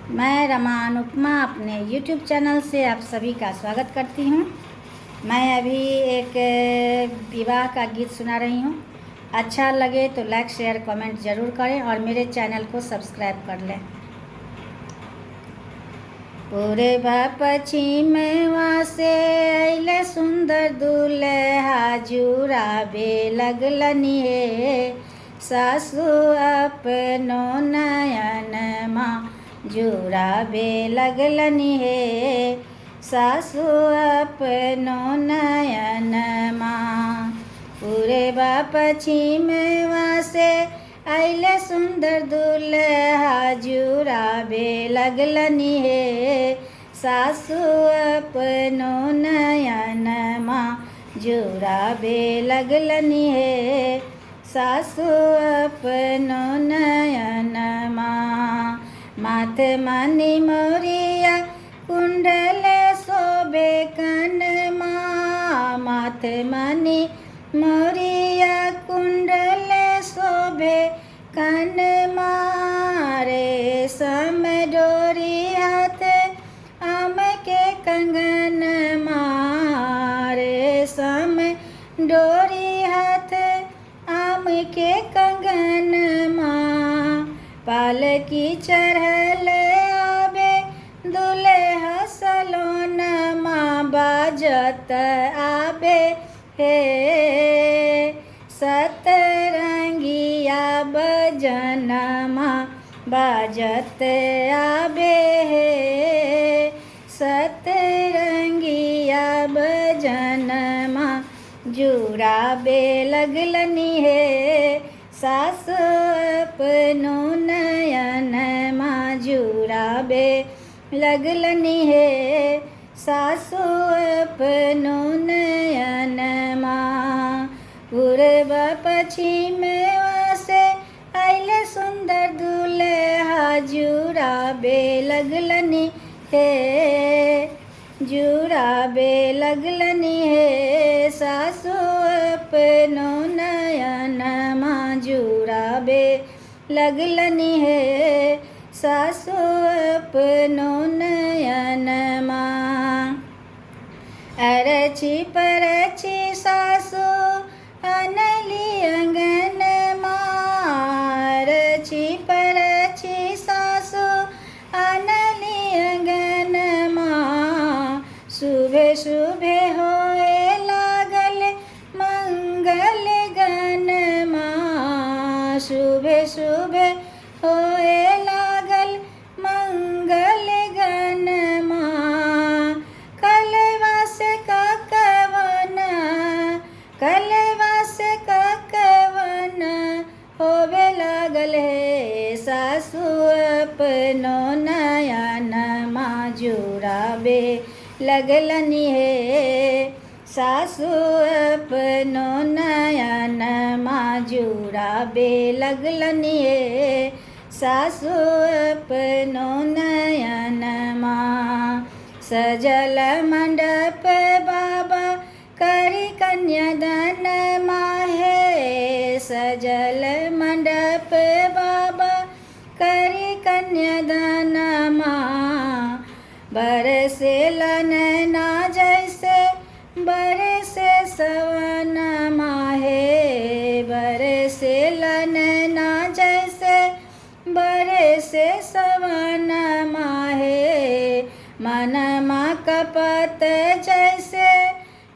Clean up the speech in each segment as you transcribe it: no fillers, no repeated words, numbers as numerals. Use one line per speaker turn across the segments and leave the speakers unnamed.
मैं रमा अनुपमा अपने YouTube channel से आप सभी का स्वागत करती हूँ। मैं अभी एक विवाह का गीत सुना रही हूँ। अच्छा लगे तो लाइक शेयर कमेंट ज़रूर करें और मेरे चैनल को सब्सक्राइब कर लें। पूरब पश्चिमवा से अइले सुंदर दुल्हा जुड़ाबे लगलनी हे, सासु अपनो नयनमा जुड़ाबे लगलनी हे, सासु अपनो नयनमा। पूरब पश्चिमवा से अइले सुंदर दुल्हा जुड़ाबे लगलनी हे, सासु अपनो नयनमा जुड़ाबे लगलनी हे, सासु अपनो नयनमा। माथ मणि मोरिया कुंडल शोभे कनमा, माथ मणि मोरिया कुंडल शोभे कनमा, रेशम डोरी हाथ आम के कंगनमा, रेशम डोरी हाथ आम के कंगनमा। पालकी चढ़ल आबे दुल्हा सलोनमा, बाजत आबे हे, सतरंगिया बजनमा बाजत आबे हे, सतरंगिया बजनमा जुड़ाबे लगलनी हे, सासु अपनो नयनमा जुड़ाबे लगलनी हे, सासु अपनो नयनमा। पूरब पश्चिमवा से अइले सुंदर दुल्हा जुड़ाबे लगलनी हे, जुड़ाबे लगलनी हे, सासु अपनो नयनमा जुड़ाबे लगलनी हे, सासु अपनो नयनमा। अरची परची सासु अनली अंगनमा, अरची परची सासु अनली अंगनमा, शुभे शुभे होए लागल मंगल गनमा, शुभे शुभे होए लागल मंगल गनमा। कलवा से ककवन, कलवा से ककवन होवे लागल हे, सासु अपनो नयनमा जुड़ाबे लगलनी हे, सासु अपनो नयनमा जुड़ाबे लगलनी हे, सासु अपनो नयनमा। सजल मंडप बाबा करी कन्यादानमा हे, सजल मंडप बाबा करी कन्यादानमा। बरसे नैना जैसे बरसे सवनमा हे, बरसे नैना जैसे बरसे सवनमा हे, मनमा कपत जैसे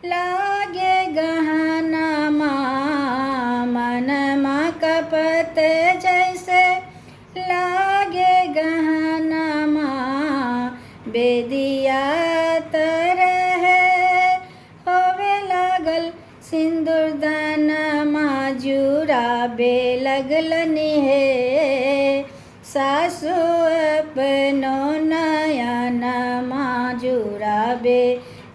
लागे गहनमा, मनमा कपत जैसे लागे गहनमा। बेदिया तरह होवे लागल सिंदूर दानमा जुड़ाबे लगलनी हे, सासु अपनो नयनमा जुड़ाबे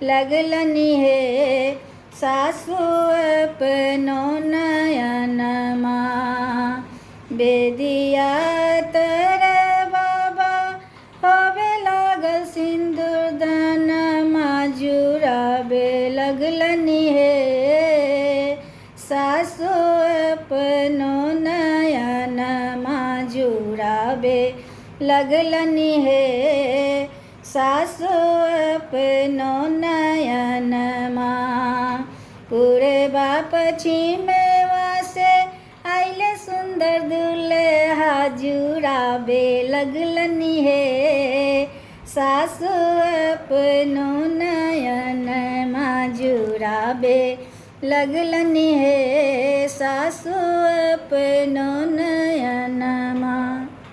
लगलनी हे, सासु अपनो नयनमा। बेदिया तर बाबा होवे लागल सिंदूर दानमा जुड़ाबे लगलनी हे, सासु अपनो नयनमा जुड़ाबे लगलनी हे सासु अपनो नयनमा। पूर्वा पश्चिमवा से आइले सुंदर दुल्हा जुड़ाबे लगलनी हे सासु अपनो नयनमा। जुड़ाबे लगलनी हे सासु अपनो नयनमा।